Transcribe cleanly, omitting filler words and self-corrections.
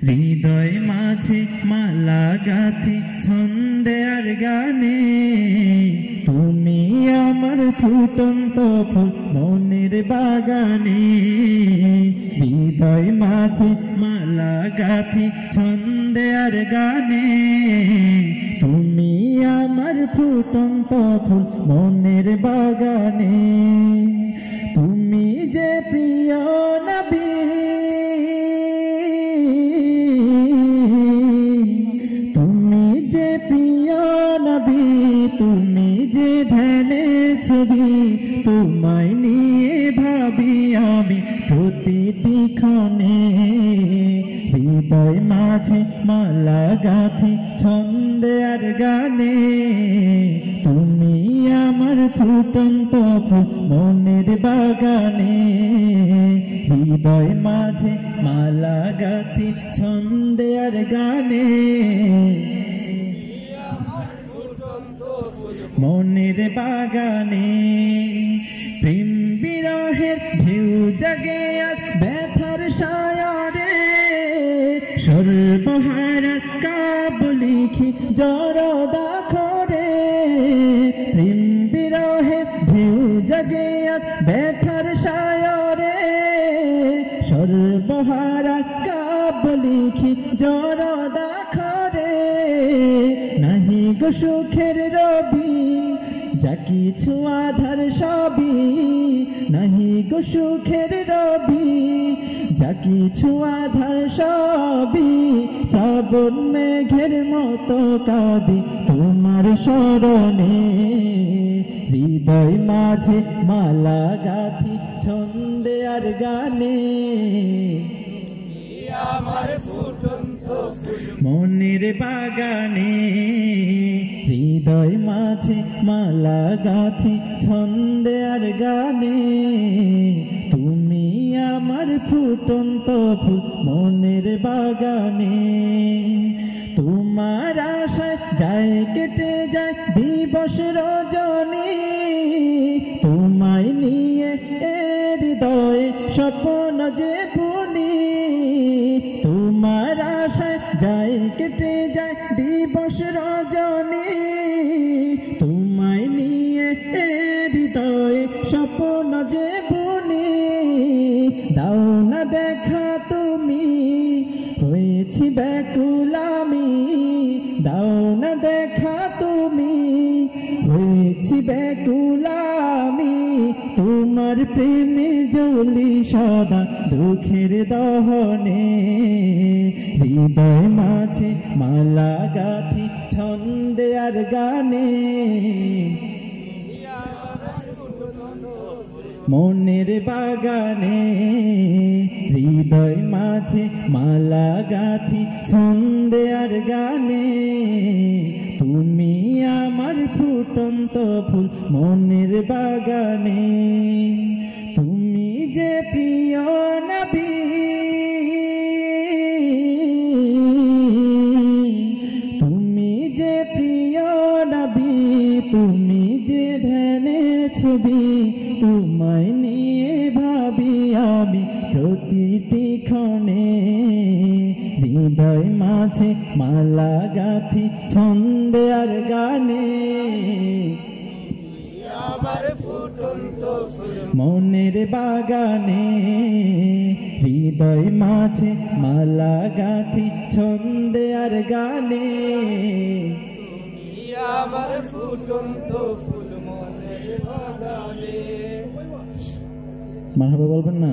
হৃদয় মাঝে মালা গাথি ছন্দে আর গানে, তুমি আমার ফুটন্ত ফুল মনের বাগানে। হৃদয় মাঝে মালা গাথি ছন্দে আর গানে, তুমি আমার ফুটন্ত ফুল মনের বাগানে। তুমি যে প্রিয় নবী, তুমি যে প্রিয় নবী, তুমি যে ধ্যানের ছবি, তোমায় নিয়ে ভাবি আমি প্রতিটি ক্ষণে। হৃদয় মাঝে মালা গাথি ছন্দে আর গানে, তুমি আমার ফুটন্ত ফুল মনের বাগানে। হৃদয় মাঝে মালা গাথি ছন্দে আর গানে, মনের বাগানে। প্রেম বিরহের ঢেউ জাগে আজ ব্যথার সায়রে, সর্বহারার কাব্য লিখি জড়দা করে। প্রেম বিরহের ঢেউ জাগে আজ ব্যথার সায়রে, সর্বহারার কাব্য লিখি জড়দা করে। নাহি গো সুখের রবি, যা কিছু আধার সবই, নাহি গো সুখের রবি, যা কিছু আধার সবই। শ্রাবণ মেঘের মতো কাঁদি তোমার স্মরণে। হৃদয় মাঝে মালা গাথি ছন্দে আর গানে, আমার ফুটন্ত মনের বাগানে। হৃদয় মাঝে মালা গাথি ছন্দে আর গানে, তুমি আমার ফুটন্ত ফুল মনের বাগানে। তোমার আশায় যায় কেটে যায় দিবস রজনী, তোমায় নিয়ে হৃদয়ে স্বপ্ন যে বুনি। তোমার আশায় যায় কেটে যায় দিবস রজনী, তোমায় নিয়ে হৃদয়ে স্বপ্ন যে বুনি। দাও না দেখা তুমি, হয়েছি ব্যাকুল আমি। দাও না দেখা তুমি, হয়েছি ব্যাকুল আমি। তোমার প্রেমে জ্বলি সদা দুঃখের দহনে। হৃদয় মাঝে মালা গাথি ছন্দে আর গানে, মনের বাগানে। হৃদয় মাঝে মালা গাথি ছন্দে আর গানে, তুমি আমার ফুটন্ত ফুল মনের বাগানে। তুমি যে প্রিয় নবী, তুমি যে প্রিয় নবী, তুমি যে ধ্যানের ছবি, তোমায় নিয়ে ভাবি আমি প্রতিটি ক্ষণে। হৃদয় মাঝে মালা গাথি ছন্দে আর গানে, আমার ফুটন্ত মনের বাগানে। হৃদয় মাঝে মালা গাথি ছন্দে আর গানে, আমার ফুটন্ত ফুল মনের বাগানে। মারহাবা বলবেন না?